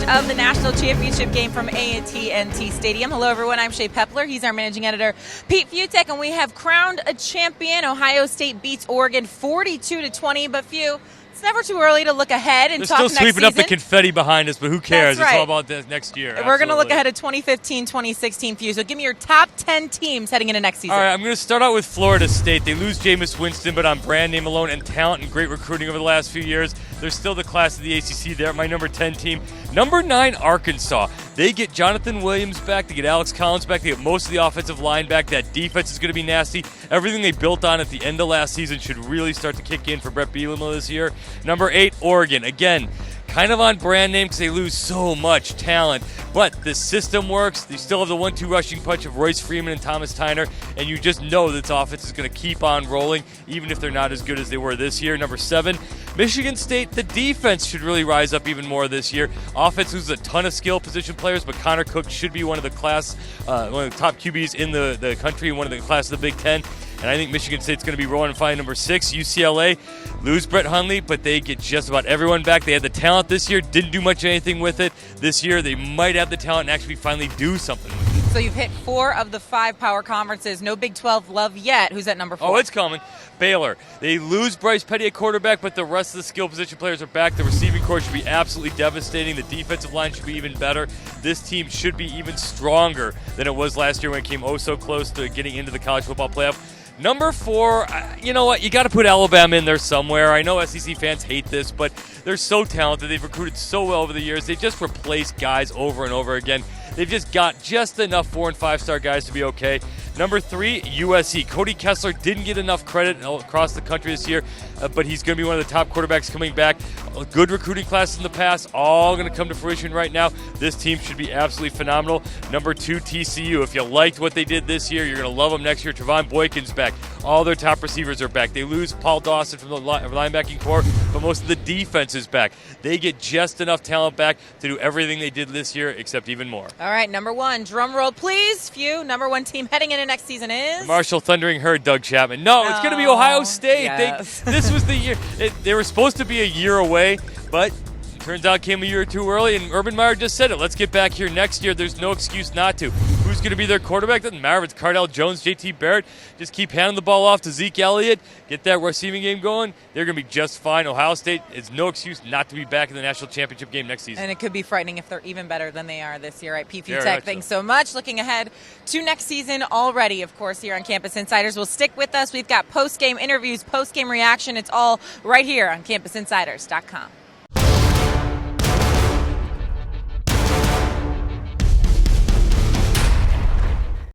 of the national championship game from AT&T Stadium. Hello, everyone. I'm Shea Pepler. He's our managing editor, Pete Fiutak, and we have crowned a champion. Ohio State beats Oregon 42-20, but it's never too early to look ahead and talk next season. They're still sweeping up the confetti behind us, but who cares? That's right. It's all about this next year. We're going to look ahead at 2015, 2016 Few. So give me your top 10 teams heading into next season. All right, I'm going to start out with Florida State. They lose Jameis Winston, but on brand name alone and talent and great recruiting over the last few years, they're still the class of the ACC. They're my number 10 team. Number 9, Arkansas. They get Jonathan Williams back. They get Alex Collins back. They get most of the offensive line back. That defense is going to be nasty. Everything they built on at the end of last season should really start to kick in for Brett Bielema this year. Number 8, Oregon. Again, kind of on brand name because they lose so much talent. But the system works. They still have the 1-2 rushing punch of Royce Freeman and Thomas Tyner. And you just know this offense is going to keep on rolling, even if they're not as good as they were this year. Number 7, Michigan State. The defense should really rise up even more this year. Offense loses a ton of skill position players, but Connor Cook should be one of the one of the top QBs in the country, one of the class of the Big Ten. And I think Michigan State's going to be rolling fine. Number 6, UCLA. Lose Brett Hundley, but they get just about everyone back. They had the talent this year, didn't do much of anything with it. This year, they might have the talent and actually finally do something with it. So you've hit 4 of the 5 power conferences. No Big 12 love yet. Who's at number 4? Oh, it's coming. Baylor. They lose Bryce Petty at quarterback, but the rest of the skill position players are back. The receiving corps should be absolutely devastating. The defensive line should be even better. This team should be even stronger than it was last year when it came so close to getting into the college football playoff. Number 4, you know what? You got to put Alabama in there somewhere. I know SEC fans hate this, but they're so talented. They've recruited so well over the years. They just replace guys over and over again. They've just got just enough 4- and 5-star guys to be okay. Number 3, USC. Cody Kessler didn't get enough credit across the country this year, but he's going to be one of the top quarterbacks coming back. A good recruiting class in the past, all going to come to fruition right now. This team should be absolutely phenomenal. Number 2, TCU. If you liked what they did this year, you're going to love them next year. Trevon Boykin's back. All their top receivers are back. They lose Paul Dawson from the linebacking corps, but most of the defense is back. They get just enough talent back to do everything they did this year, except even more. All right, number 1, drum roll, please. Few. Number 1 team heading into next season is the Marshall Thundering Herd, Doug Chapman. No, it's going to be Ohio State. Yes. This was the year. They were supposed to be a year away, but turns out it came a year or two early, and Urban Meyer just said it. Let's get back here next year. There's no excuse not to. Who's going to be their quarterback? Doesn't matter if it's Cardell Jones, JT Barrett. Just keep handing the ball off to Zeke Elliott. Get that receiving game going. They're going to be just fine. Ohio State is no excuse not to be back in the national championship game next season. And it could be frightening if they're even better than they are this year. Right, Pete Fiutak, thanks so much. Looking ahead to next season already, of course, here on Campus Insiders. Will stick with us. We've got post-game interviews, post-game reaction. It's all right here on CampusInsiders.com.